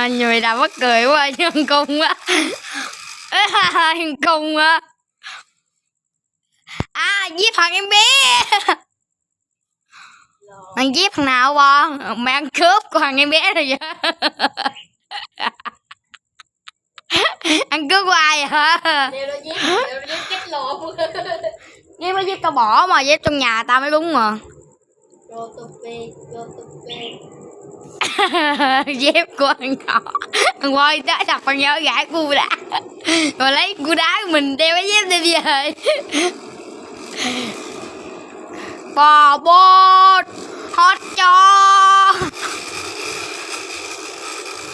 Người nào mắc cười quá nhân cung quá. Nhân cung quá. Giết thằng em bé. Thằng giết thằng nào bo? Mày ăn cướp của thằng em bé rồi vậy? Ăn cướp của ai hả? Đều nó giết chết lộn. Giết nó giết tao bỏ mà, giết trong nhà tao mới đúng mà. Go to bed. Dép của thằng nhỏ. Thằng Quay tới đập thằng nhỏ gãi cu đá. Rồi lấy cu đá của mình đeo cái dép đi về. Bò bò